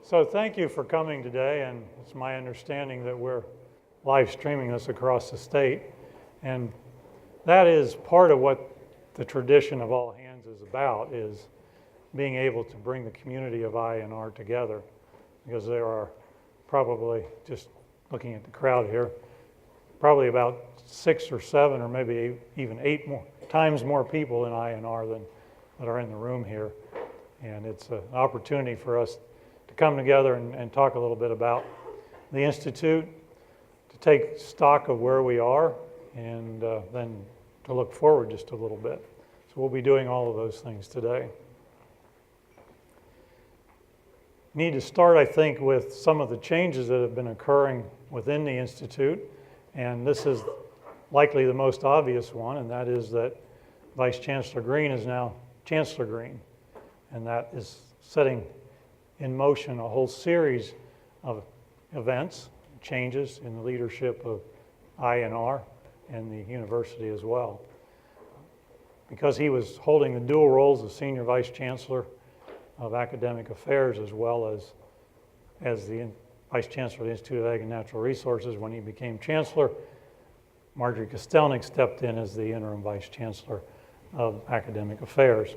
So thank you for coming today, and it's my understanding that we're live streaming this across the state, and that is part of what the tradition of All Hands is about, is being able to bring the community of IANR together, because there are probably, just looking at the crowd here, probably about 6 or 7 or maybe even 8 times more people in IANR that are in the room here, and it's an opportunity for us to come together and talk a little bit about the Institute, to take stock of where we are, and then to look forward just a little bit. So we'll be doing all of those things today. Need to start, I think, with some of the changes that have been occurring within the Institute, and this is likely the most obvious one, and that is that Vice Chancellor Green is now Chancellor Green, and that is setting in motion a whole series of events, changes in the leadership of IANR and the university as well. Because he was holding the dual roles of Senior Vice Chancellor of Academic Affairs as well as the Vice Chancellor of the Institute of Ag and Natural Resources, when he became Chancellor, Marjorie Kostelnik stepped in as the Interim Vice Chancellor of Academic Affairs.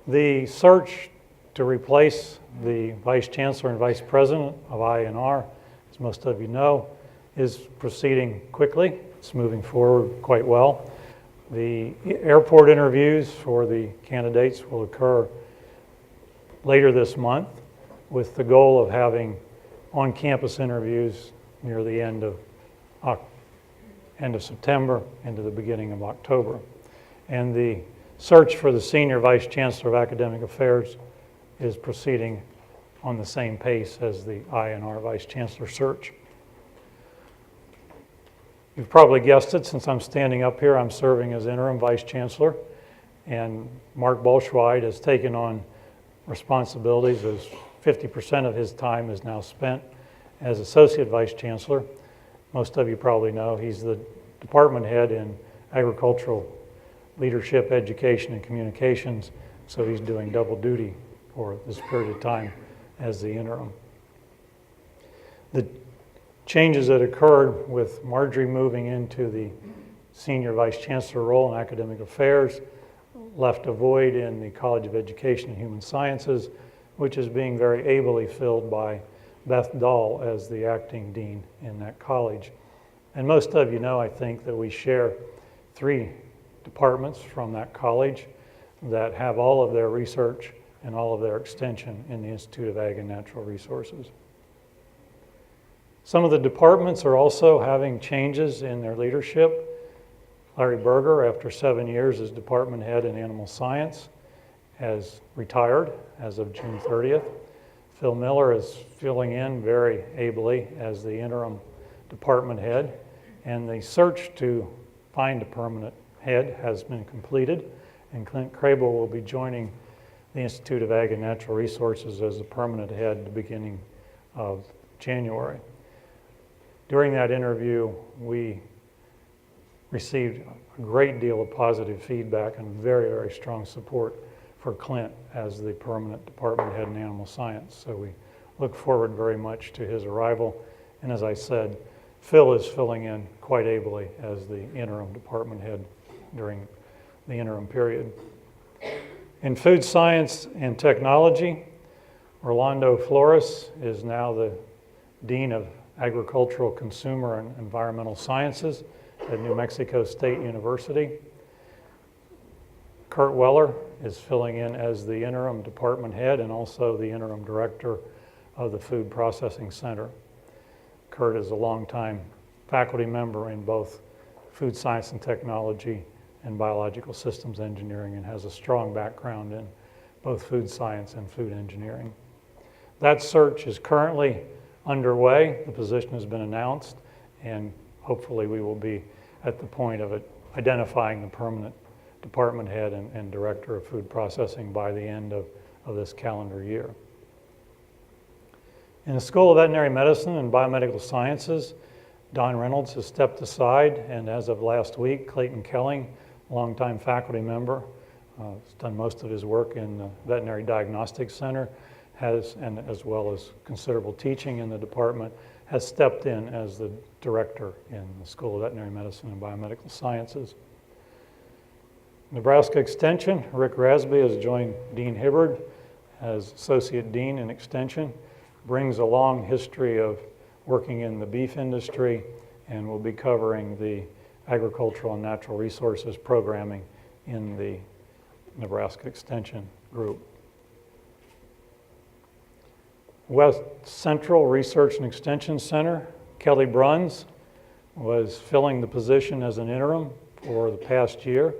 The search to replace the Vice Chancellor and Vice President of IANR, as most of you know, is proceeding quickly. It's moving forward quite well. The airport interviews for the candidates will occur later this month, with the goal of having on-campus interviews near the end of September into the beginning of October. And the search for the Senior Vice Chancellor of Academic Affairs is proceeding on the same pace as the IANR Vice Chancellor search. You've probably guessed it, since I'm standing up here, I'm serving as Interim Vice Chancellor, and Mark Bolschweid has taken on responsibilities as 50% of his time is now spent as Associate Vice Chancellor. Most of you probably know he's the department head in agricultural leadership, education, and communications, so he's doing double duty for this period of time as the interim. The changes that occurred with Marjorie moving into the Senior Vice Chancellor role in Academic Affairs left a void in the College of Education and Human Sciences, which is being very ably filled by Beth Dahl as the acting dean in that college. And most of you know, I think, that we share 3 departments from that college that have all of their research and all of their extension in the Institute of Ag and Natural Resources. Some of the departments are also having changes in their leadership. Larry Berger, after 7 years as department head in animal science, has retired as of June 30th. Phil Miller is filling in very ably as the interim department head, and the search to find a permanent head has been completed, and Clint Crable will be joining the Institute of Ag and Natural Resources as the permanent head at the beginning of January. During that interview, we received a great deal of positive feedback and very, very strong support for Clint as the permanent department head in animal science. So we look forward very much to his arrival. And as I said, Phil is filling in quite ably as the interim department head during the interim period. In food science and technology, Orlando Flores is now the Dean of Agricultural, Consumer, and Environmental Sciences at New Mexico State University. Kurt Weller is filling in as the interim department head and also the interim director of the Food Processing Center. Kurt is a longtime faculty member in both food science and technology and biological systems engineering, and has a strong background in both food science and food engineering. That search is currently underway. The position has been announced, and hopefully we will be at the point of identifying the permanent department head and director of food processing by the end of this calendar year. In the School of Veterinary Medicine and Biomedical Sciences, Don Reynolds has stepped aside, and as of last week, Clayton Kelling, longtime faculty member, has done most of his work in the Veterinary Diagnostics Center, and as well as considerable teaching in the department, has stepped in as the director in the School of Veterinary Medicine and Biomedical Sciences. Nebraska Extension, Rick Rasby has joined Dean Hibbard as Associate Dean in Extension, brings a long history of working in the beef industry, and will be covering the agricultural and natural resources programming in the Nebraska Extension group. West Central Research and Extension Center, Kelly Bruns was filling the position as an interim for the past year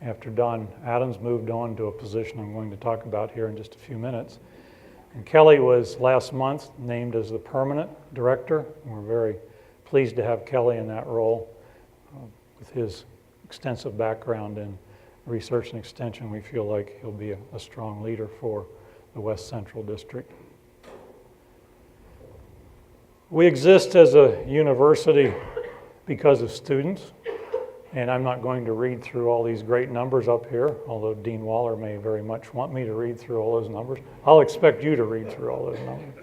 after Don Adams moved on to a position I'm going to talk about here in just a few minutes. And Kelly was last month named as the permanent director. We're very pleased to have Kelly in that role. With his extensive background in research and extension, we feel like he'll be a strong leader for the West Central District. We exist as a university because of students, and I'm not going to read through all these great numbers up here, although Dean Waller may very much want me to read through all those numbers. I'll expect you to read through all those numbers.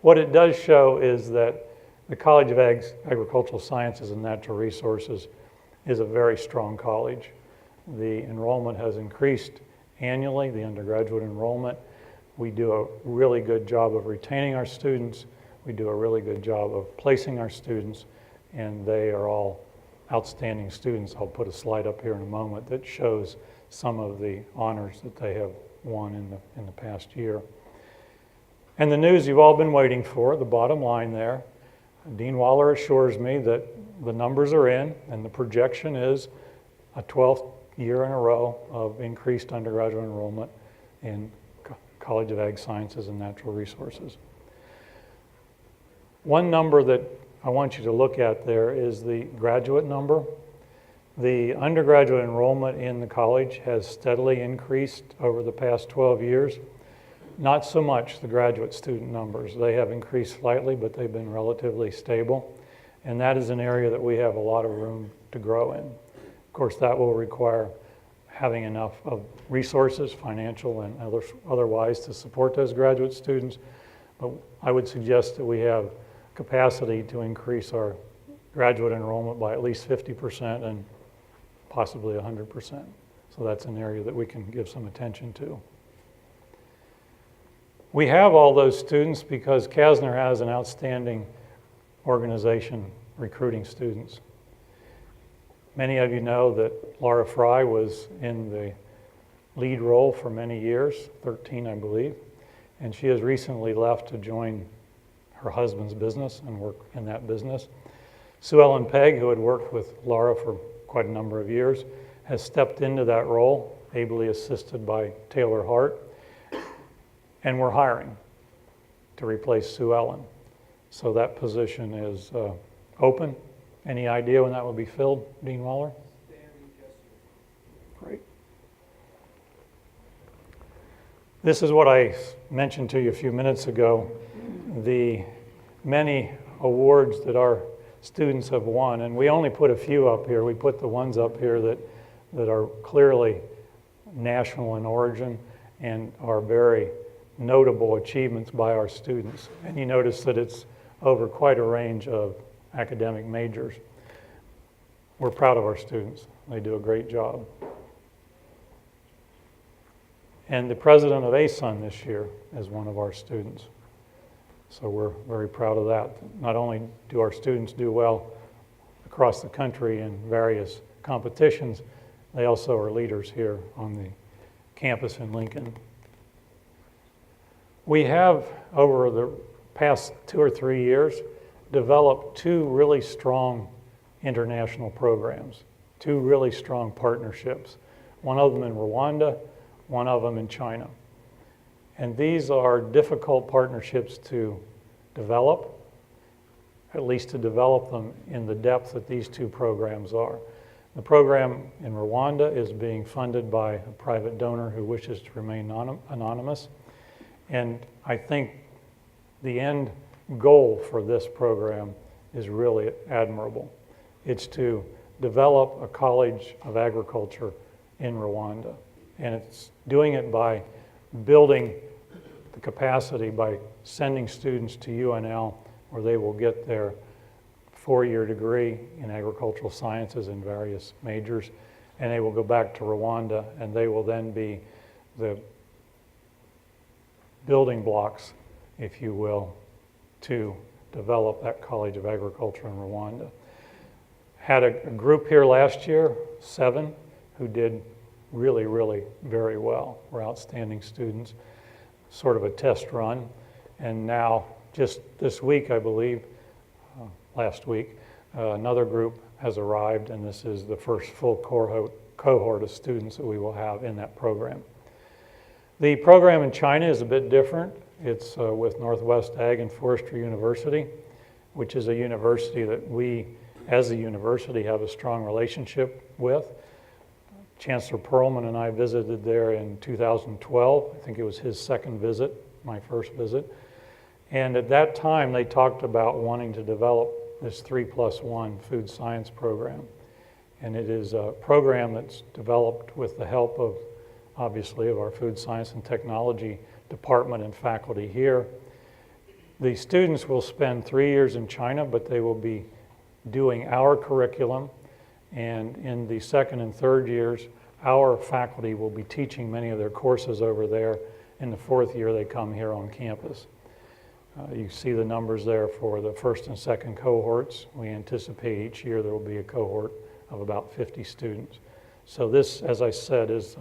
What it does show is that the College of Agricultural Sciences and Natural Resources is a very strong college. The enrollment has increased annually, the undergraduate enrollment. We do a really good job of retaining our students. We do a really good job of placing our students, and they are all outstanding students. I'll put a slide up here in a moment that shows some of the honors that they have won in the past year. And the news you've all been waiting for, the bottom line there, Dean Waller assures me that the numbers are in, and the projection is a 12th year in a row of increased undergraduate enrollment in College of Ag Sciences and Natural Resources. One number that I want you to look at there is the graduate number. The undergraduate enrollment in the college has steadily increased over the past 12 years. Not so much the graduate student numbers. They have increased slightly, but they've been relatively stable. And that is an area that we have a lot of room to grow in. Of course, that will require having enough of resources, financial and otherwise, to support those graduate students. But I would suggest that we have capacity to increase our graduate enrollment by at least 50% and possibly 100%. So that's an area that we can give some attention to. We have all those students because Kasner has an outstanding organization recruiting students. Many of you know that Laura Fry was in the lead role for many years, 13 I believe, and she has recently left to join her husband's business and work in that business. Sue Ellen Pegg, who had worked with Laura for quite a number of years, has stepped into that role, ably assisted by Taylor Hart, and we're hiring to replace Sue Ellen. So that position is open. Any idea when that will be filled, Dean Waller? Great. This is what I mentioned to you a few minutes ago, the many awards that our students have won, and we only put a few up here. We put the ones up here that are clearly national in origin and are very notable achievements by our students. And you notice that it's over quite a range of academic majors. We're proud of our students. They do a great job. And the president of ASUN this year is one of our students. So we're very proud of that. Not only do our students do well across the country in various competitions, they also are leaders here on the campus in Lincoln. We have, over the past 2 or 3 years, developed 2 really strong international programs, 2 really strong partnerships, one of them in Rwanda, one of them in China. And these are difficult partnerships to develop, at least to develop them in the depth that these 2 programs are. The program in Rwanda is being funded by a private donor who wishes to remain anonymous. And I think the end goal for this program is really admirable. It's to develop a college of agriculture in Rwanda. And it's doing it by building the capacity by sending students to UNL, where they will get their 4-year degree in agricultural sciences in various majors, and they will go back to Rwanda, and they will then be the building blocks, if you will, to develop that College of Agriculture in Rwanda. Had a group here last year, 7, who did really, really very well. Were outstanding students, sort of a test run. And now, just this week, I believe, last week, another group has arrived, and this is the first full cohort of students that we will have in that program. The program in China is a bit different. It's with Northwest Ag and Forestry University, which is a university that we, as a university, have a strong relationship with. Chancellor Perlman and I visited there in 2012. I think it was his second visit, my first visit. And at that time, they talked about wanting to develop this 3+1 food science program. And it is a program that's developed with the help of, obviously, of our food science and technology department and faculty here. The students will spend 3 years in China, but they will be doing our curriculum. And in the second and third years, our faculty will be teaching many of their courses over there. In the fourth year, they come here on campus. You see the numbers there for the first and second cohorts. We anticipate each year there will be a cohort of about 50 students. So this, as I said, is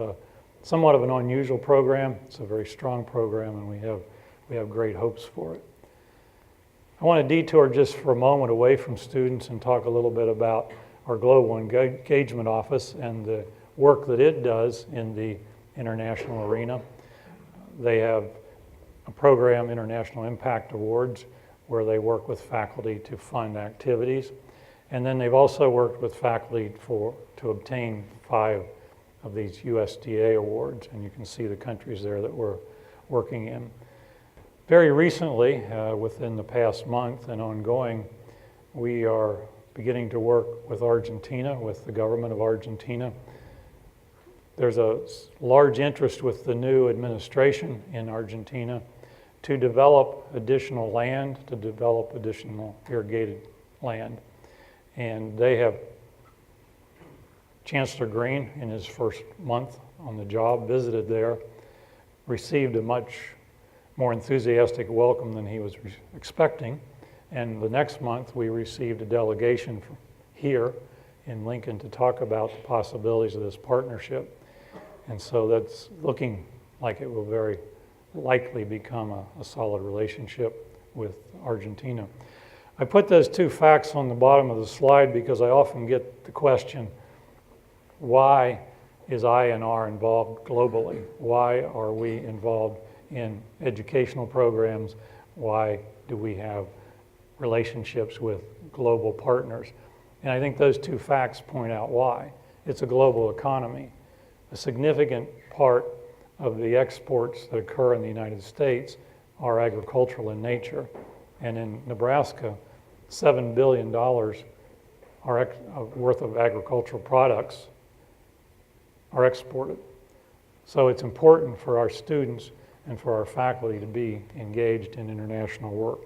somewhat of an unusual program. It's a very strong program, and we have great hopes for it. I want to detour just for a moment away from students and talk a little bit about our Global Engagement Office and the work that it does in the international arena. They have a program, International Impact Awards, where they work with faculty to fund activities. And then they've also worked with faculty to obtain 5 of these USDA awards, and you can see the countries there that we're working in. Very recently, within the past month and ongoing, we are beginning to work with Argentina, with the government of Argentina. There's a large interest with the new administration in Argentina to develop additional land, to develop additional irrigated land. And they have Chancellor Green, in his first month on the job, visited there, received a much more enthusiastic welcome than he was expecting. And the next month, we received a delegation from here in Lincoln to talk about the possibilities of this partnership. And so that's looking like it will very likely become a solid relationship with Argentina. I put those 2 facts on the bottom of the slide because I often get the question, why is IANR involved globally? Why are we involved in educational programs? Why do we have relationships with global partners? And I think those 2 facts point out why. It's a global economy. A significant part of the exports that occur in the United States are agricultural in nature. And in Nebraska, $7 billion worth of agricultural products are exported. So it's important for our students and for our faculty to be engaged in international work.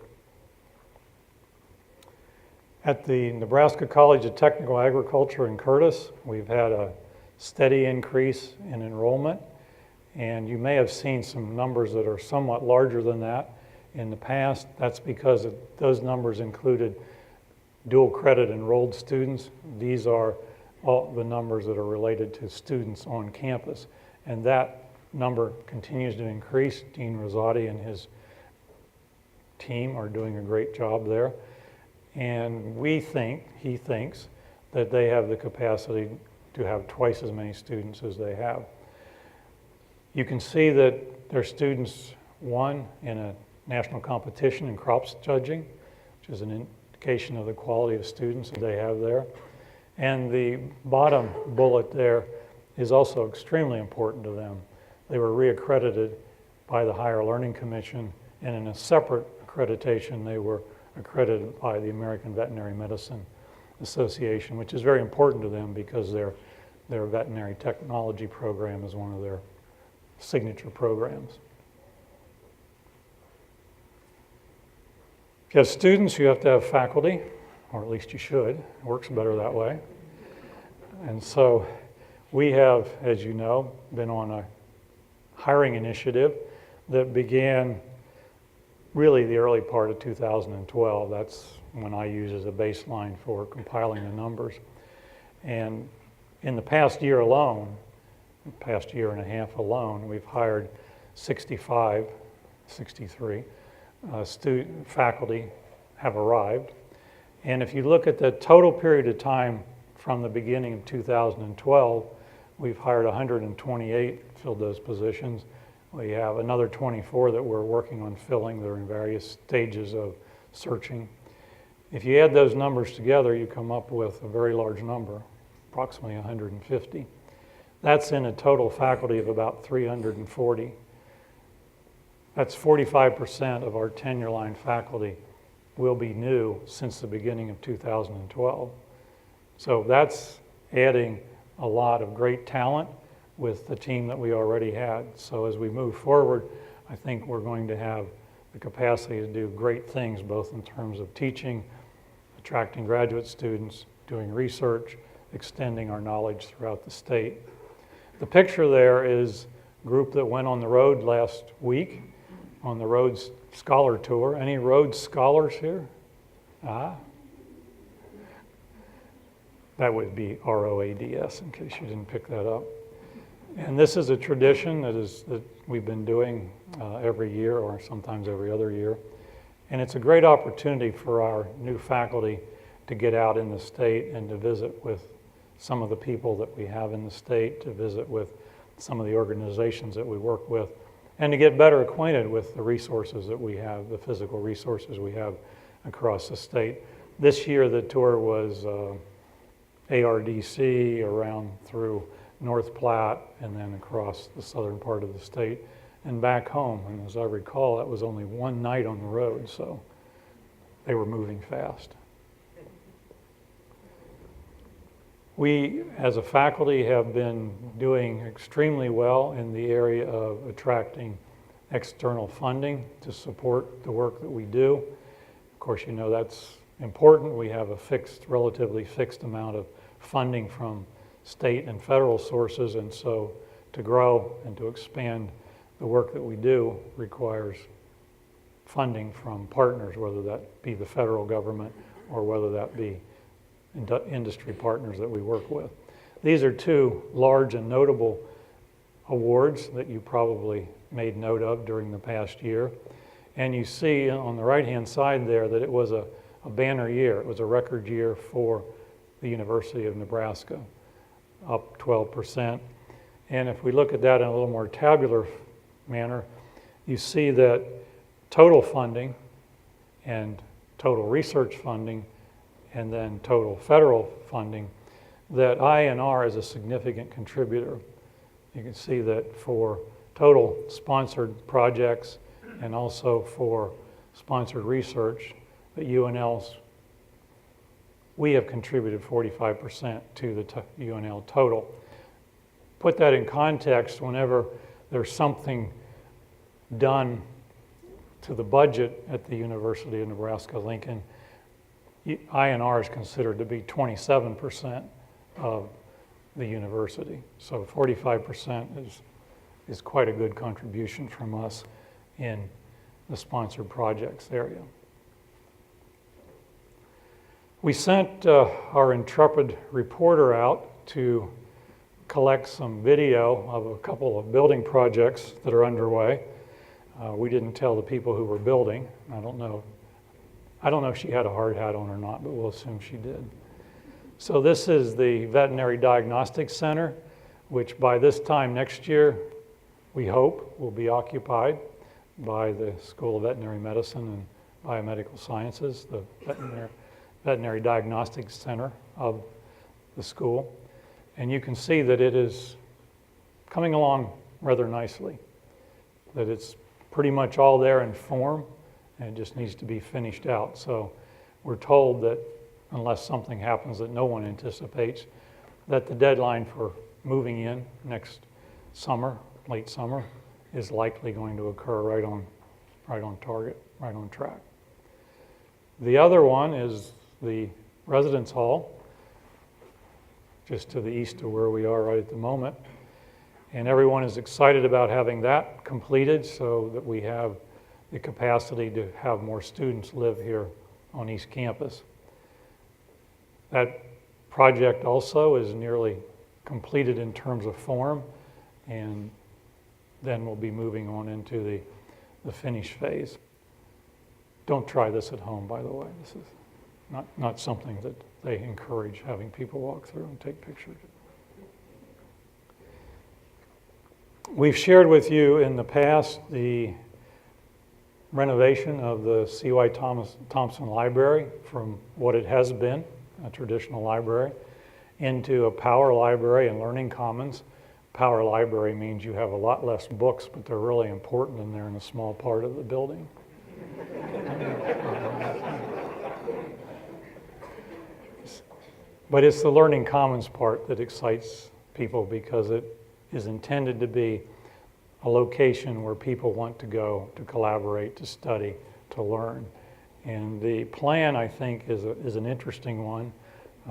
At the Nebraska College of Technical Agriculture in Curtis, we've had a steady increase in enrollment, and you may have seen some numbers that are somewhat larger than that in the past. That's because those numbers included dual credit enrolled students. These are all the numbers that are related to students on campus, and that number continues to increase. Dean Rosati and his team are doing a great job there, and he thinks that they have the capacity to have twice as many students as they have. You can see that their students won in a national competition in crops judging, which is an indication of the quality of students that they have there. And the bottom bullet there is also extremely important to them. They were reaccredited by the Higher Learning Commission, and in a separate accreditation, they were accredited by the American Veterinary Medicine Association, which is very important to them because their veterinary technology program is one of their signature programs. you have students, you have to have faculty, or at least you should. It works better that way. And so we have, as you know, been on a hiring initiative that began really the early part of 2012. That's when I use as a baseline for compiling the numbers. And in the past year alone, past year and a half alone, we've hired 63 faculty have arrived. And if you look at the total period of time from the beginning of 2012, we've hired 128, filled those positions. We have another 24 that we're working on filling. They're in various stages of searching. If you add those numbers together, you come up with a very large number, approximately 150. That's in a total faculty of about 340. That's 45% of our tenure line faculty will be new since the beginning of 2012. So that's adding a lot of great talent with the team that we already had. So as we move forward, I think we're going to have the capacity to do great things, both in terms of teaching, attracting graduate students, doing research, extending our knowledge throughout the state. The picture there is a group that went on the road last week on the Rhodes Scholar Tour. Any Rhodes Scholars here? That would be ROADS, in case you didn't pick that up. And this is a tradition that we've been doing every year, or sometimes every other year. And it's a great opportunity for our new faculty to get out in the state and to visit with some of the people that we have in the state, to visit with some of the organizations that we work with, and to get better acquainted with the resources that we have, the physical resources we have across the state. This year the tour was ARDC around through North Platte and then across the southern part of the state and back home. And as I recall, that was only one night on the road, so they were moving fast. We, as a faculty, have been doing extremely well in the area of attracting external funding to support the work that we do. Of course, you know that's important. We have a relatively fixed amount of funding from state and federal sources, and so to grow and to expand the work that we do requires funding from partners, whether that be the federal government or whether that be industry partners that we work with. These are two large and notable awards that you probably made note of during the past year. And you see on the right-hand side there that it was a banner year. It was a record year for the University of Nebraska, up 12%. And if we look at that in a little more tabular manner, you see that total funding and total research funding and then total federal funding, that IANR is a significant contributor. You can see that for total sponsored projects and also for sponsored research, that UNL's, we have contributed 45% to the UNL total. Put that in context, whenever there's something done to the budget at the University of Nebraska-Lincoln, INR is considered to be 27% of the university. So 45% is quite a good contribution from us in the sponsored projects area. We sent our intrepid reporter out to collect some video of a couple of building projects that are underway. We didn't tell the people who were building. I don't know if she had a hard hat on or not, but we'll assume she did. So this is the Veterinary Diagnostics Center, which by this time next year, we hope will be occupied by the School of Veterinary Medicine and Biomedical Sciences, the Veterinary Diagnostics Center of the school. And you can see that it is coming along rather nicely, that it's pretty much all there in form, and it just needs to be finished out. So we're told that unless something happens that no one anticipates, that the deadline for moving in next summer, late summer, is likely going to occur right on target, right on track. The other one is the residence hall, just to the east of where we are right at the moment. And everyone is excited about having that completed so that we have the capacity to have more students live here on East Campus. That project also is nearly completed in terms of form, and then we'll be moving on into the finish phase. Don't try this at home, by the way. This is not something that they encourage, having people walk through and take pictures. We've shared with you in the past the renovation of the C.Y. Thompson Library from what it has been, a traditional library, into a power library and learning commons. Power library means you have a lot less books, but they're really important and they're in a small part of the building. But it's the learning commons part that excites people because it is intended to be a location where people want to go to collaborate, to study, to learn. And the plan, I think, is an interesting one.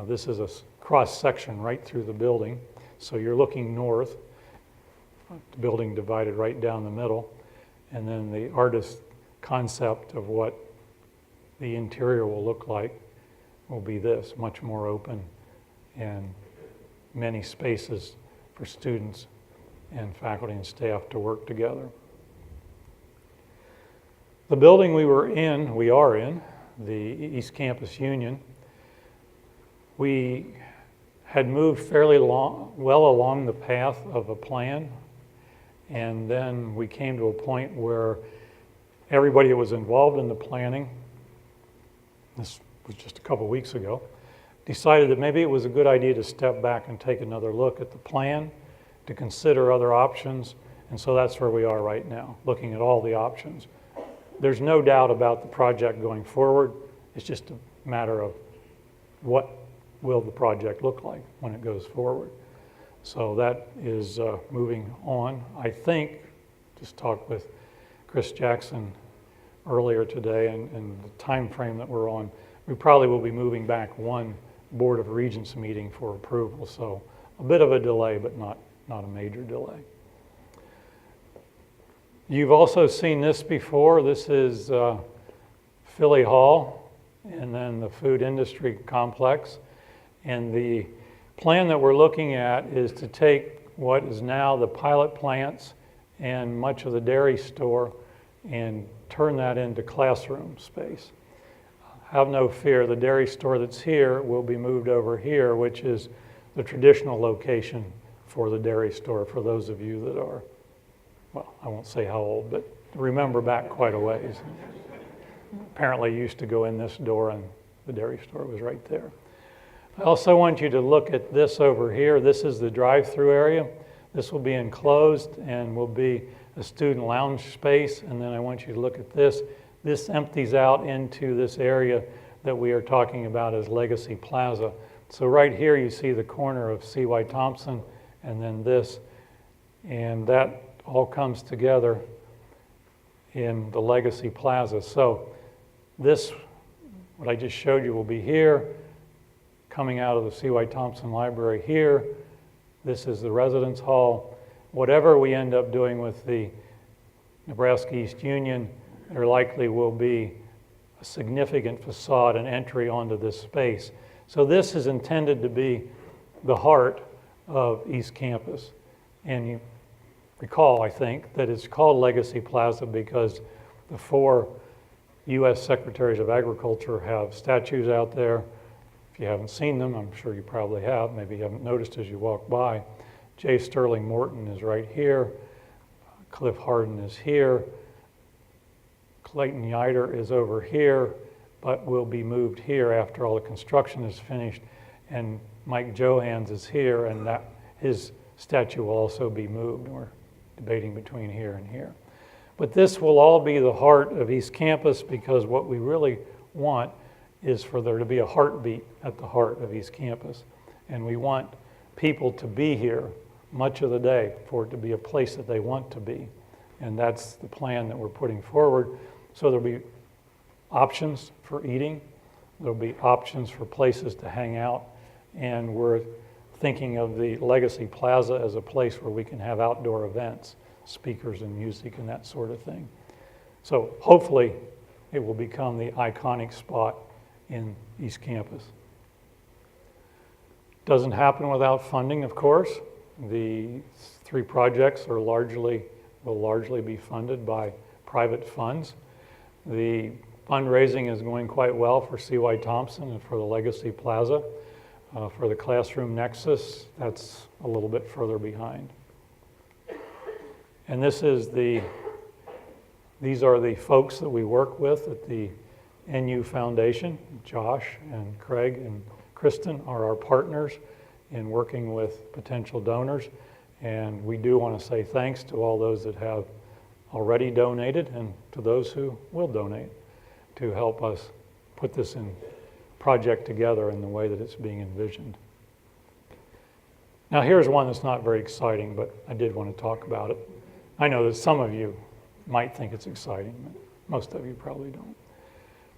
This is a cross-section right through the building. So you're looking north, the building divided right down the middle, and then the artist's concept of what the interior will look like will be this, much more open and many spaces for students and faculty and staff to work together. The building we are in, the East Campus Union, we had moved fairly well along the path of a plan, and then we came to a point where everybody that was involved in the planning, this was just a couple weeks ago, decided that maybe it was a good idea to step back and take another look at the plan, to consider other options, and so that's where we are right now, looking at all the options. There's no doubt about the project going forward. It's just a matter of what will the project look like when it goes forward. So that is moving on. I think, just talked with Chris Jackson earlier today, and the time frame that we're on, we probably will be moving back one Board of Regents meeting for approval. So a bit of a delay, but not a major delay. You've also seen this before. This is Philly Hall and then the food industry complex. And the plan that we're looking at is to take what is now the pilot plants and much of the dairy store and turn that into classroom space. Have no fear, the dairy store that's here will be moved over here, which is the traditional location for the dairy store, for those of you that are, well, I won't say how old, but remember back quite a ways. Apparently used to go in this door and the dairy store was right there. I also want you to look at this over here. This is the drive-through area. This will be enclosed and will be a student lounge space. And then I want you to look at this. This empties out into this area that we are talking about as Legacy Plaza. So right here you see the corner of C.Y. Thompson and then this. And that all comes together in the Legacy Plaza. So this, what I just showed you, will be here, coming out of the C.Y. Thompson Library here. This is the residence hall. Whatever we end up doing with the Nebraska East Union, there likely will be a significant facade and entry onto this space. So this is intended to be the heart of East Campus. And you recall, I think, that it's called Legacy Plaza because the 4 U.S. Secretaries of Agriculture have statues out there. If you haven't seen them, I'm sure you probably have. Maybe you haven't noticed as you walk by. J. Sterling Morton is right here. Cliff Harden is here. Clayton Yoder is over here, but will be moved here after all the construction is finished. And Mike Johans is here, and that his statue will also be moved. We're debating between here and here. But this will all be the heart of East Campus because what we really want is for there to be a heartbeat at the heart of East Campus. And we want people to be here much of the day for it to be a place that they want to be. And that's the plan that we're putting forward. So there'll be options for eating. There'll be options for places to hang out. And we're thinking of the Legacy Plaza as a place where we can have outdoor events, speakers and music and that sort of thing. So hopefully it will become the iconic spot in East Campus. Doesn't happen without funding, of course. The 3 projects will largely be funded by private funds. The fundraising is going quite well for C.Y. Thompson and for the Legacy Plaza. For the Classroom Nexus, that's a little bit further behind. And these are the folks that we work with at the NU Foundation. Josh and Craig and Kristen are our partners in working with potential donors. And we do want to say thanks to all those that have already donated and to those who will donate to help us put this project together in the way that it's being envisioned. Now here's one that's not very exciting, but I did want to talk about it. I know that some of you might think it's exciting, but most of you probably don't.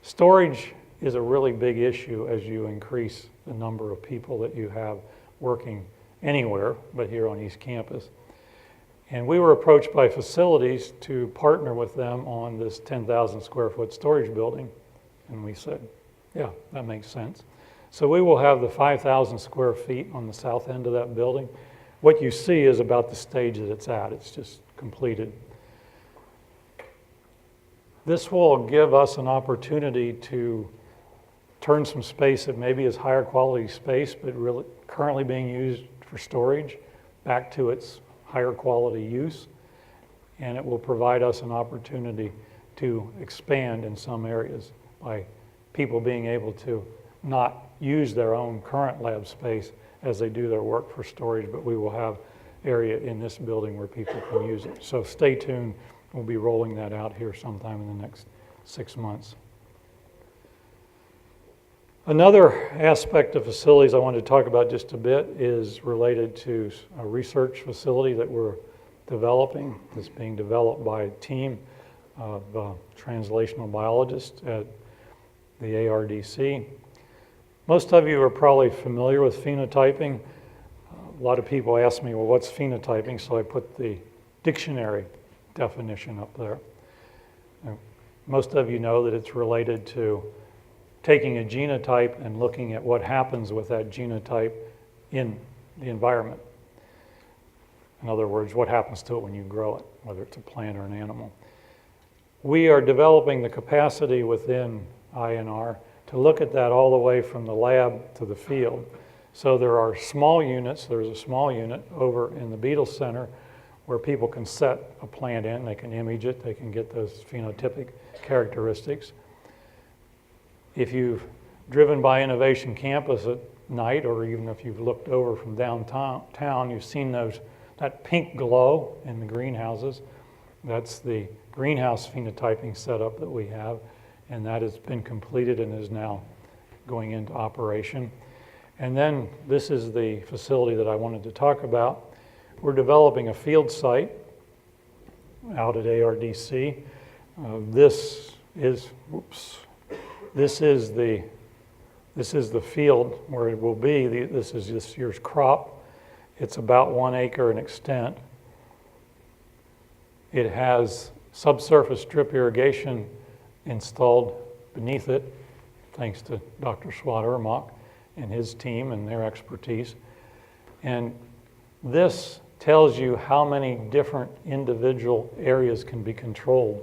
Storage is a really big issue as you increase the number of people that you have working anywhere but here on East Campus. And we were approached by facilities to partner with them on this 10,000 square foot storage building. And we said, yeah, that makes sense. So we will have the 5,000 square feet on the south end of that building. What you see is about the stage that it's at. It's just completed. This will give us an opportunity to turn some space that maybe is higher quality space, but really currently being used for storage, back to its higher quality use. And it will provide us an opportunity to expand in some areas by people being able to not use their own current lab space as they do their work for storage, but we will have area in this building where people can use it. So stay tuned. We'll be rolling that out here sometime in the next 6 months. Another aspect of facilities I wanted to talk about just a bit is related to a research facility that we're developing. It's being developed by a team of translational biologists at the ARDC. Most of you are probably familiar with phenotyping. A lot of people ask me, well, what's phenotyping? So I put the dictionary definition up there. Most of you know that it's related to taking a genotype and looking at what happens with that genotype in the environment. In other words, what happens to it when you grow it, whether it's a plant or an animal. We are developing the capacity within IANR to look at that all the way from the lab to the field. So there are small units. There's a small unit over in the Beetle Center where people can set a plant in, they can image it, they can get those phenotypic characteristics. If you've driven by Innovation Campus at night, or even if you've looked over from downtown, you've seen that pink glow in the greenhouses. That's the greenhouse phenotyping setup that we have, and that has been completed and is now going into operation. And then this is the facility that I wanted to talk about. We're developing a field site out at ARDC. This is the field where it will be. This is this year's crop. It's about 1 acre in extent. It has subsurface drip irrigation installed beneath it, thanks to Dr. Swat-Ermach and his team and their expertise. And this tells you how many different individual areas can be controlled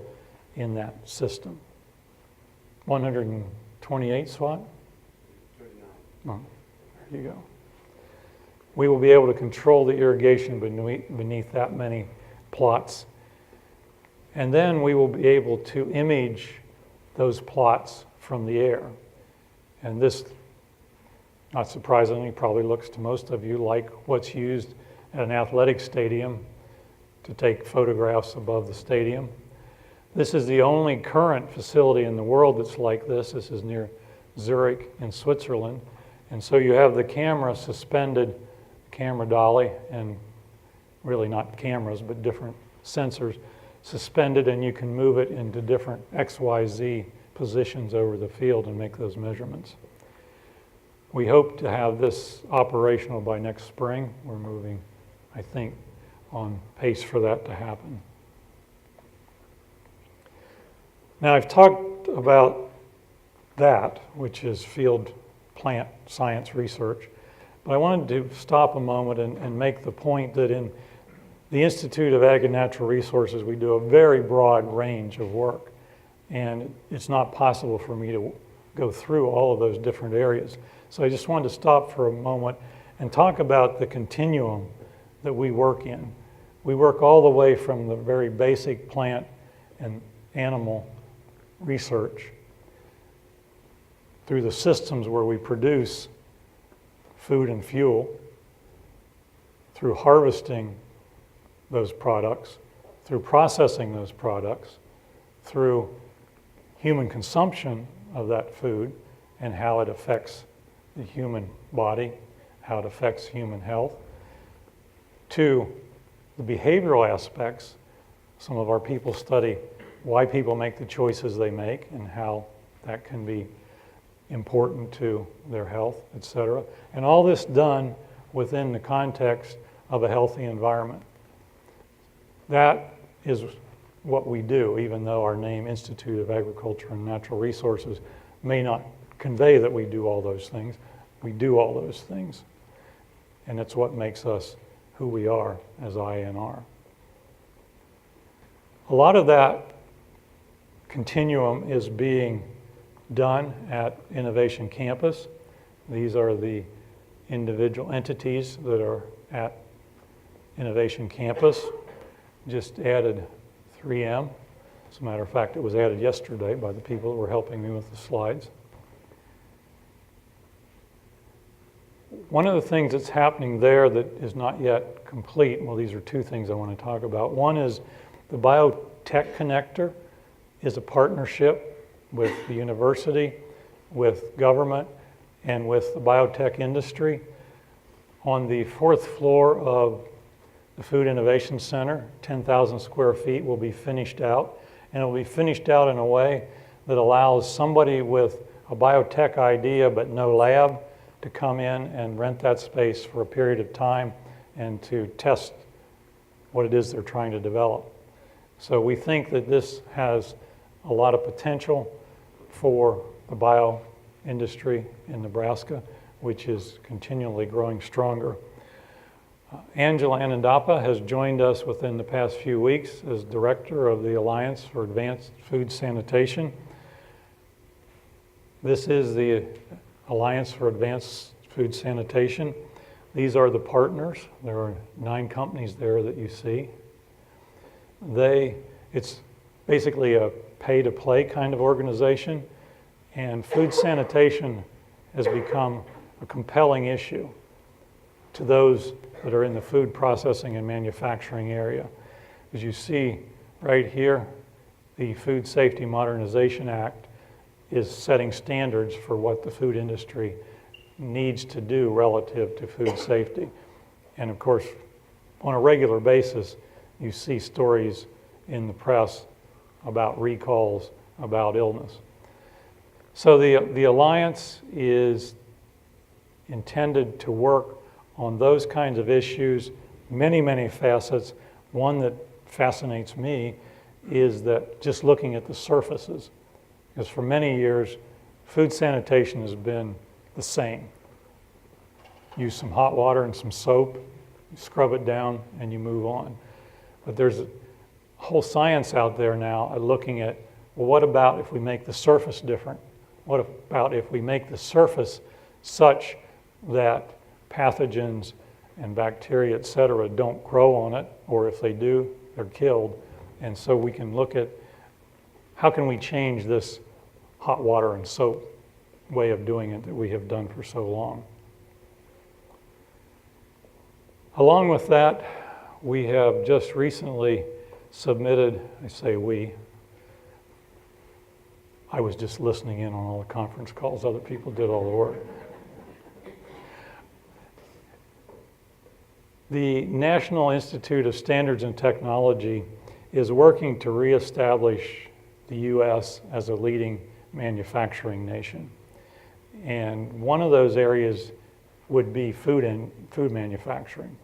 in that system. 128 SWAT? 39. Oh, there you go. We will be able to control the irrigation beneath that many plots. And then we will be able to image those plots from the air. And this, not surprisingly, probably looks to most of you like what's used at an athletic stadium to take photographs above the stadium. This is the only current facility in the world that's like this. This is near Zurich in Switzerland. And so you have the camera suspended, camera dolly, and really not cameras, but different sensors suspended, and you can move it into different XYZ positions over the field and make those measurements. We hope to have this operational by next spring. We're moving, I think, on pace for that to happen. Now, I've talked about that, which is field plant science research, but I wanted to stop a moment and make the point that in the Institute of Ag and Natural Resources, we do a very broad range of work, and it's not possible for me to go through all of those different areas. So I just wanted to stop for a moment and talk about the continuum that we work in. We work all the way from the very basic plant and animal research through the systems where we produce food and fuel, through harvesting those products, through processing those products, through human consumption of that food and how it affects the human body, how it affects human health, to the behavioral aspects. Some of our people study why people make the choices they make and how that can be important to their health, etc. And all this done within the context of a healthy environment. That is what we do, even though our name, Institute of Agriculture and Natural Resources, may not convey that we do all those things. We do all those things. And it's what makes us who we are as IANR. A lot of that continuum is being done at Innovation Campus. These are the individual entities that are at Innovation Campus. Just added 3M. As a matter of fact, it was added yesterday by the people that were helping me with the slides. One of the things that's happening there that is not yet complete, well, these are two things I want to talk about. One is the Biotech Connector is a partnership with the university, with government, and with the biotech industry. On the 4th floor of the Food Innovation Center, 10,000 square feet will be finished out, and it will be finished out in a way that allows somebody with a biotech idea but no lab to come in and rent that space for a period of time and to test what it is they're trying to develop. So we think that this has a lot of potential for the bio industry in Nebraska, which is continually growing stronger. Angela Anandapa has joined us within the past few weeks as director of the Alliance for Advanced Food Sanitation. This is the Alliance for Advanced Food Sanitation. These are the partners. There are 9 companies there that you see. It's basically a pay-to-play kind of organization, and food sanitation has become a compelling issue to those that are in the food processing and manufacturing area. As you see right here, the Food Safety Modernization Act is setting standards for what the food industry needs to do relative to food safety. And of course, on a regular basis, you see stories in the press about recalls, about illness. So the Alliance is intended to work on those kinds of issues, many, many facets. One that fascinates me is that just looking at the surfaces, because for many years, food sanitation has been the same. Use some hot water and some soap, you scrub it down, and you move on. But there's a whole science out there now looking at, well, what about if we make the surface different? What about if we make the surface such that pathogens and bacteria, et cetera, don't grow on it, or if they do, they're killed. And so we can look at how can we change this hot water and soap way of doing it that we have done for so long. Along with that, we have just recently submitted, I say we, I was just listening in on all the conference calls, other people did all the work. The National Institute of Standards and Technology is working to reestablish the U.S. as a leading manufacturing nation. And one of those areas would be food manufacturing.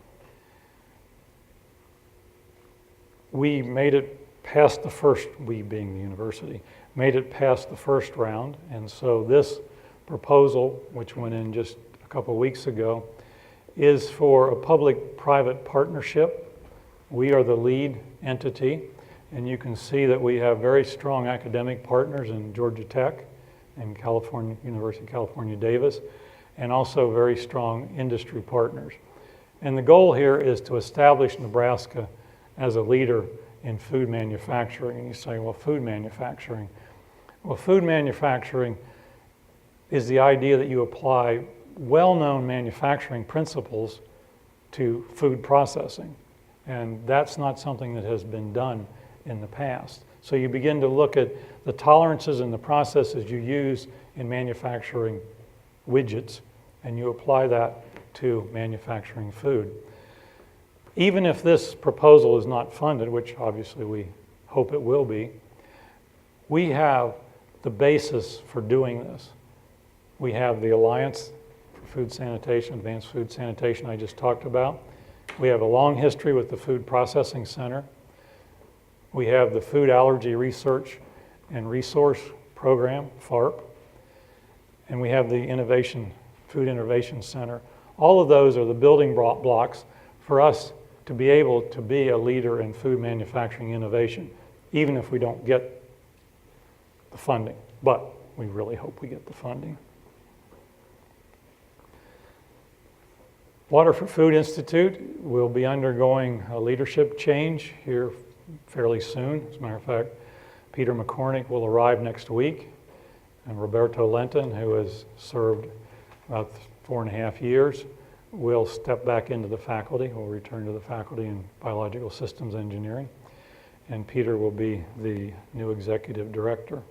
We made it past the first, we being the university, made it past the first round. And so this proposal, which went in just a couple of weeks ago, is for a public-private partnership. We are the lead entity, and you can see that we have very strong academic partners in Georgia Tech and California, University of California, Davis, and also very strong industry partners. And the goal here is to establish Nebraska as a leader in food manufacturing. And you say, well, food manufacturing. Well, food manufacturing is the idea that you apply well-known manufacturing principles to food processing. And that's not something that has been done in the past. So you begin to look at the tolerances and the processes you use in manufacturing widgets, and you apply that to manufacturing food. Even if this proposal is not funded, which obviously we hope it will be, we have the basis for doing this. We have the Alliance for Food Sanitation, Advanced Food Sanitation I just talked about. We have a long history with the Food Processing Center. We have the Food Allergy Research and Resource Program, FARP. And we have the Food Innovation Center. All of those are the building blocks for us to be able to be a leader in food manufacturing innovation, even if we don't get the funding. But we really hope we get the funding. Water for Food Institute will be undergoing a leadership change here fairly soon. As a matter of fact, Peter McCormick will arrive next week, and Roberto Lenton, who has served about 4.5 years, will step back into the faculty, will return to the faculty in Biological Systems Engineering, and Peter will be the new executive director.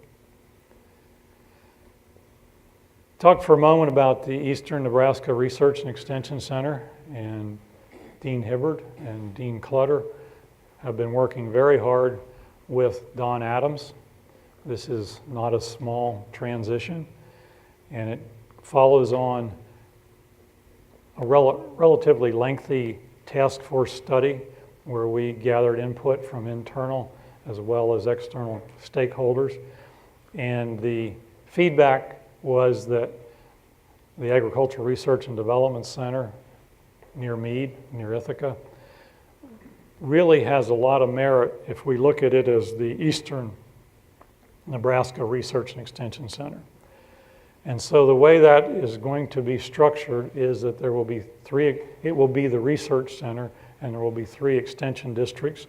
Talk for a moment about the Eastern Nebraska Research and Extension Center, and Dean Hibbard and Dean Clutter have been working very hard with Don Adams. This is not a small transition, and it follows on a relatively lengthy task force study where we gathered input from internal as well as external stakeholders. And the feedback was that the Agricultural Research and Development Center near Meade, near Ithaca, really has a lot of merit if we look at it as the Eastern Nebraska Research and Extension Center. And so the way that is going to be structured is that there will be it will be the research center, and there will be 3 extension districts,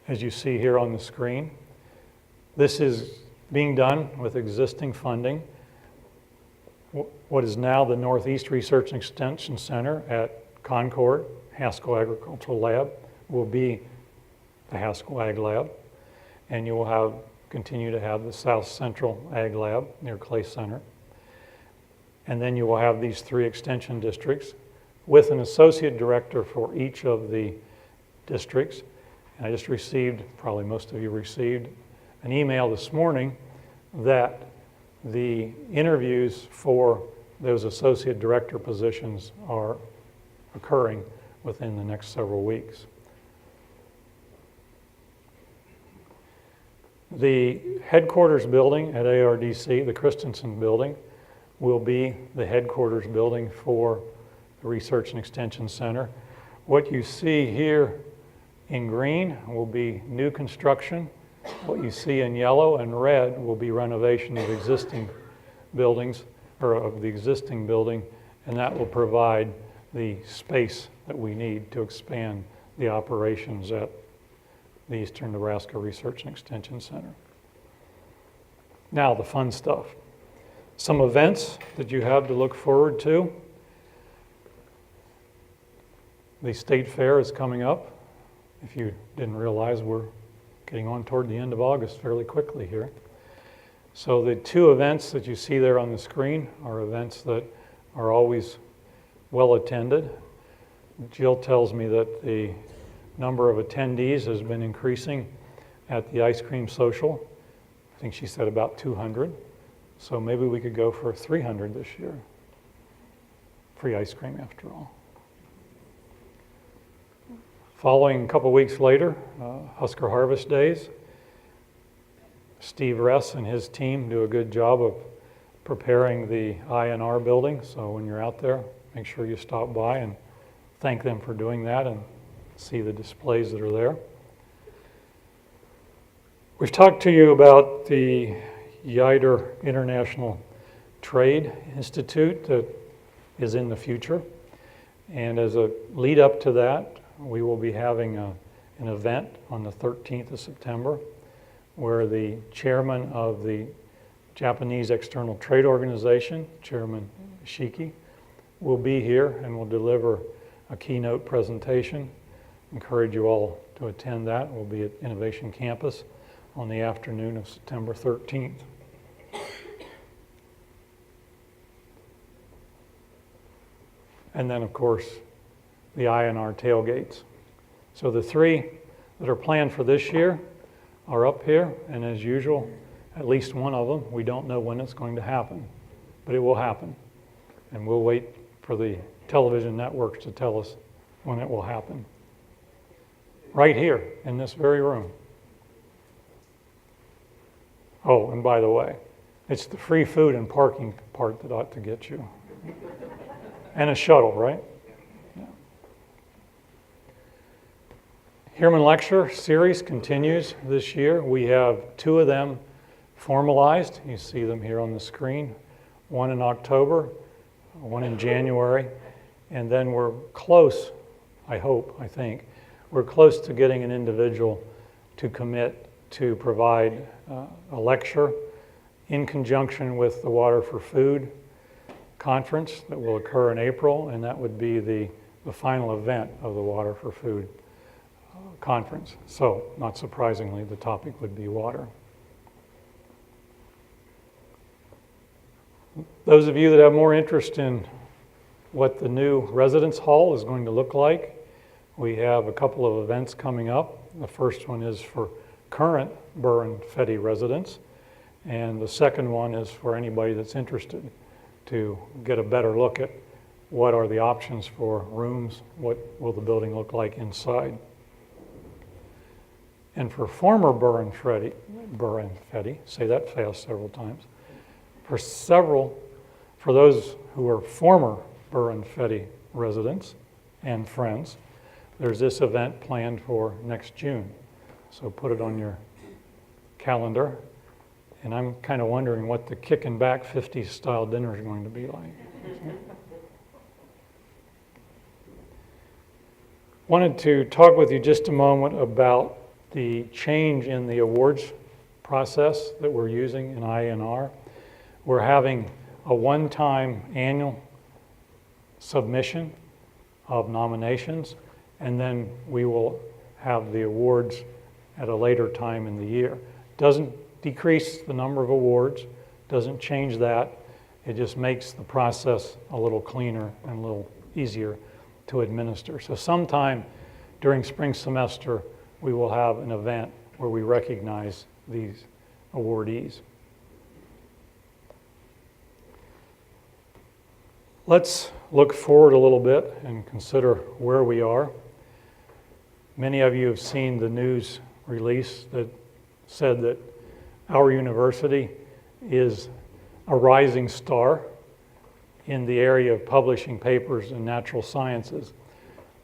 as you see here on the screen. This is being done with existing funding. What is now the Northeast Research and Extension Center at Concord, Haskell Agricultural Lab, will be the Haskell Ag Lab, and you will continue to have the South Central Ag Lab near Clay Center. And then you will have these 3 extension districts with an associate director for each of the districts. And I just received, probably most of you received, an email this morning that the interviews for those associate director positions are occurring within the next several weeks. The headquarters building at ARDC, the Christensen building, will be the headquarters building for the Research and Extension Center. What you see here in green will be new construction. What you see in yellow and red will be renovation of existing buildings, or of the existing building, and that will provide the space that we need to expand the operations at the Eastern Nebraska Research and Extension Center. Now, the fun stuff. Some events that you have to look forward to. The State Fair is coming up. If you didn't realize, we're getting on toward the end of August fairly quickly here. So the 2 events that you see there on the screen are events that are always well attended. Jill tells me that the number of attendees has been increasing at the Ice Cream Social. I think she said about 200. So maybe we could go for 300 this year. Free ice cream after all. Following a couple weeks later, Husker Harvest Days. Steve Ress and his team do a good job of preparing the IANR building. So when you're out there, make sure you stop by and thank them for doing that and see the displays that are there. We've talked to you about the Yoder International Trade Institute that is in the future. And as a lead up to that, we will be having an event on the 13th of September where the chairman of the Japanese External Trade Organization, Chairman Shiki, will be here and will deliver a keynote presentation. Encourage you all to attend that. We'll be at Innovation Campus on the afternoon of September 13th. And then, of course, the IANR tailgates. So the three that are planned for this year are up here, and as usual, at least one of them, we don't know when it's going to happen, but it will happen. And we'll wait for the television networks to tell us when it will happen. Right here, in this very room. Oh, and by the way, it's the free food and parking part that ought to get you. And a shuttle, right? Yeah. Human Lecture Series continues this year. We have 2 of them formalized. You see them here on the screen. One in October, one in January, and then we're close, I think, we're close to getting an individual to commit to provide a lecture in conjunction with the Water for Food conference that will occur in April, and that would be the final event of the Water for Food conference. So, not surprisingly, the topic would be water. Those of you that have more interest in what the new residence hall is going to look like, we have a couple of events coming up. The first one is for current Burr and Fetty residents, and the second one is for anybody that's interested to get a better look at what are the options for rooms, what will the building look like inside. And for former Burr and Fetty, say that fast several times, for those who are former Burr and Fetty residents and friends, there's this event planned for next June. So put it on your calendar. And I'm kind of wondering what the kicking back 50s style dinner is going to be like. Wanted to talk with you just a moment about the change in the awards process that we're using in IANR. We're having a one-time annual submission of nominations, and then we will have the awards at a later time in the year. Doesn't decrease the number of awards, doesn't change that. It just makes the process a little cleaner and a little easier to administer. So sometime during spring semester, we will have an event where we recognize these awardees. Let's look forward a little bit and consider where we are. Many of you have seen the news release that said that our university is a rising star in the area of publishing papers in natural sciences.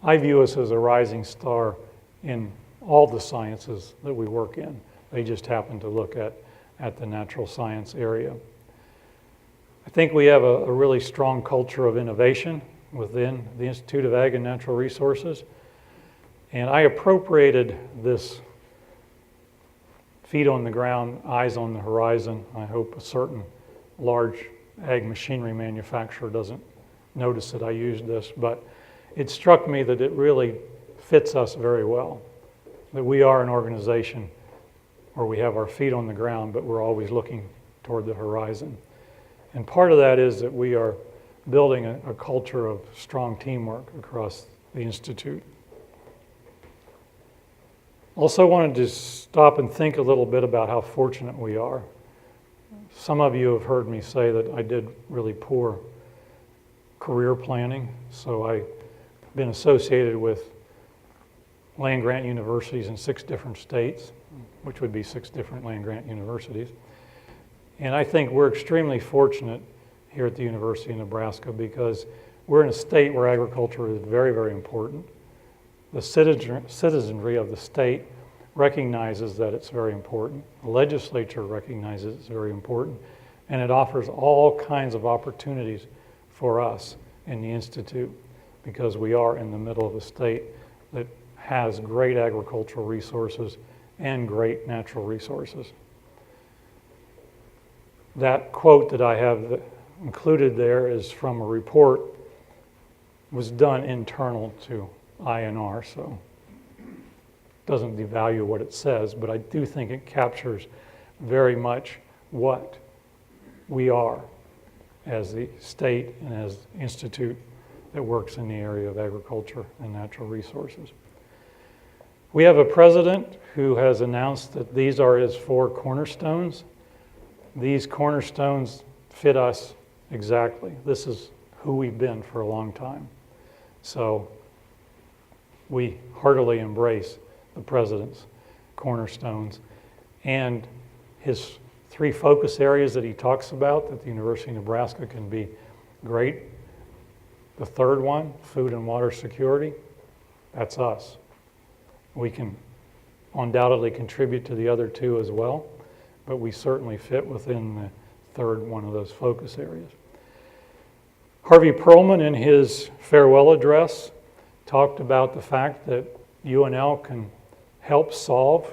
I view us as a rising star in all the sciences that we work in. They just happen to look at the natural science area. I think we have a really strong culture of innovation within the Institute of Ag and Natural Resources. And I appropriated this feet on the ground, eyes on the horizon. I hope a certain large ag machinery manufacturer doesn't notice that I used this, but it struck me that it really fits us very well. That we are an organization where we have our feet on the ground, but we're always looking toward the horizon. And part of that is that we are building a culture of strong teamwork across the Institute. Also wanted to stop and think a little bit about how fortunate we are. Some of you have heard me say that I did really poor career planning, so I've been associated with land-grant universities in 6 different states, which would be 6 different land-grant universities. And I think we're extremely fortunate here at the University of Nebraska because we're in a state where agriculture is very, very important. The citizenry of the state recognizes that it's very important. The legislature recognizes it's very important. And it offers all kinds of opportunities for us in the Institute because we are in the middle of a state that has great agricultural resources and great natural resources. That quote that I have included there is from a report was done internal to IANR, so it doesn't devalue what it says, but I do think it captures very much what we are as the state and as the institute that works in the area of agriculture and natural resources. We have a president who has announced that these are his 4 cornerstones. These cornerstones fit us exactly. This is who we've been for a long time. So we heartily embrace the president's cornerstones and his 3 focus areas that he talks about that the University of Nebraska can be great. The 3rd one, food and water security, that's us. We can undoubtedly contribute to the other 2 as well, but we certainly fit within the 3rd one of those focus areas. Harvey Perlman, in his farewell address, talked about the fact that UNL can help solve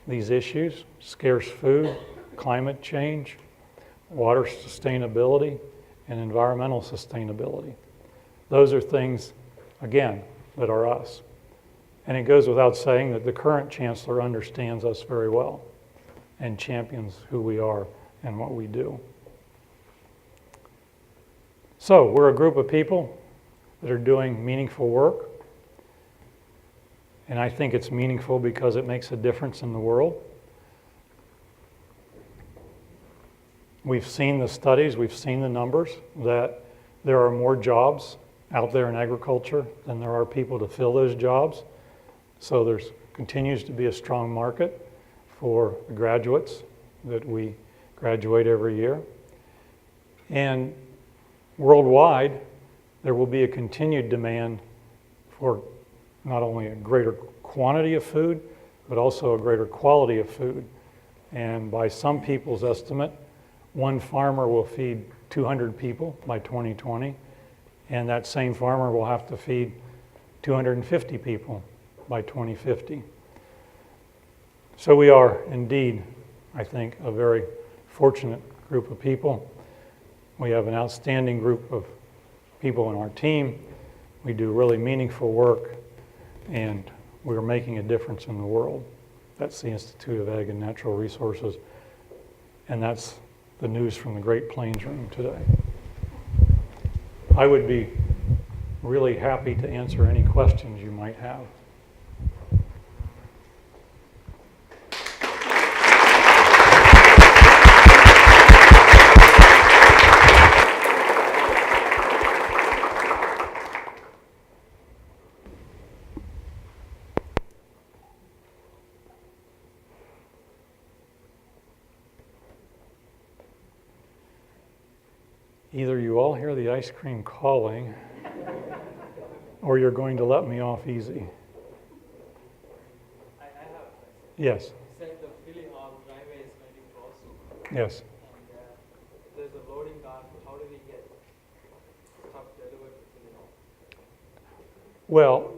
these issues: scarce food, climate change, water sustainability, and environmental sustainability. Those are things, again, that are us. And it goes without saying that the current chancellor understands us very well and champions who we are and what we do. So we're a group of people that are doing meaningful work. And I think it's meaningful because it makes a difference in the world. We've seen the studies, we've seen the numbers that there are more jobs out there in agriculture than there are people to fill those jobs. So there continues to be a strong market for the graduates that we graduate every year. And worldwide, there will be a continued demand for not only a greater quantity of food, but also a greater quality of food. And by some people's estimate, one farmer will feed 200 people by 2020, and that same farmer will have to feed 250 people by 2050. So we are indeed, I think, a very fortunate group of people. We have an outstanding group of people in our team. We do really meaningful work, and we're making a difference in the world. That's the Institute of Ag and Natural Resources, and that's the news from the Great Plains Room today. I would be really happy to answer any questions you might have. Either you all hear the ice cream calling, or you're going to let me off easy. I have a question. Yes. You said the Philly Hall driveway is going to be closed. Yes. And there's a loading dock. How do we get stuff delivered to Philly Hall? Well,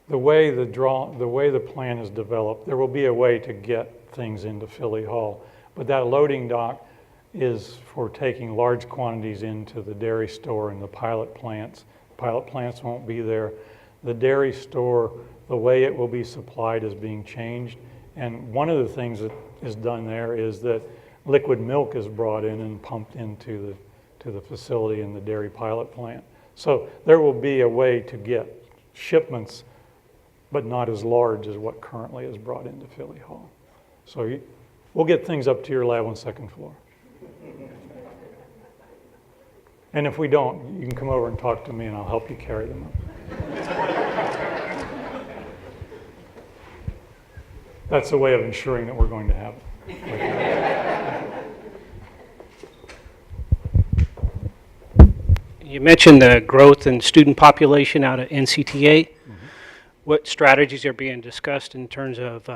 the way the plan is developed, there will be a way to get things into Philly Hall. But that loading dock is for taking large quantities into the dairy store and the pilot plants. Pilot plants won't be there. The dairy store, the way it will be supplied is being changed. And one of the things that is done there is that liquid milk is brought in and pumped into the facility in the dairy pilot plant. So there will be a way to get shipments but not as large as what currently is brought into Philly Hall. So we'll get things up to your lab on the second floor. And if we don't, you can come over and talk to me and I'll help you carry them up. That's a way of ensuring that we're going to have it. You mentioned the growth in student population out at NCTA. Mm-hmm. What strategies are being discussed in terms of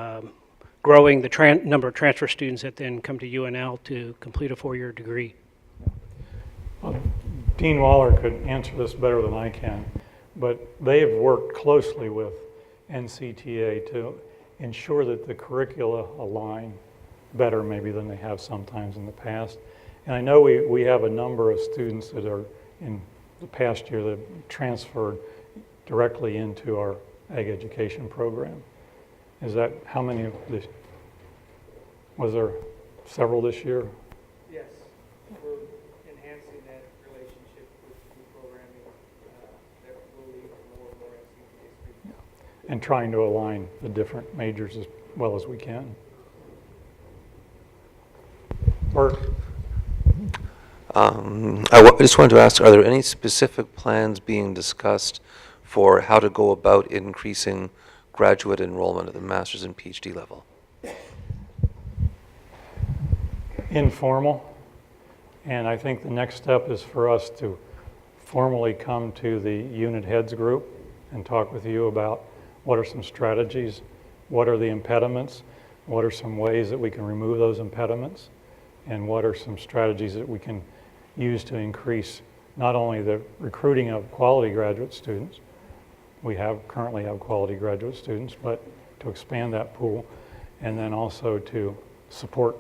growing the number of transfer students that then come to UNL to complete a 4-year degree? Dean Waller could answer this better than I can, but they have worked closely with NCTA to ensure that the curricula align better maybe than they have sometimes in the past. And I know we have a number of students that are in the past year that transferred directly into our ag education program. Is that how many of this? Was there several this year? Yes, we're enhancing that relationship with the programming that will lead to more and more NCTA students. Yeah. And trying to align the different majors as well as we can. Bert? I just wanted to ask, are there any specific plans being discussed for how to go about increasing graduate enrollment at the master's and PhD level? Informal, and I think the next step is for us to formally come to the unit heads group and talk with you about what are some strategies, what are the impediments, what are some ways that we can remove those impediments, and what are some strategies that we can use to increase not only the recruiting of quality graduate students, we currently have quality graduate students, but to expand that pool, and then also to support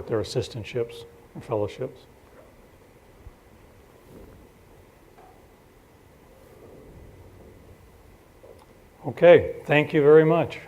their assistantships and fellowships. Okay, thank you very much.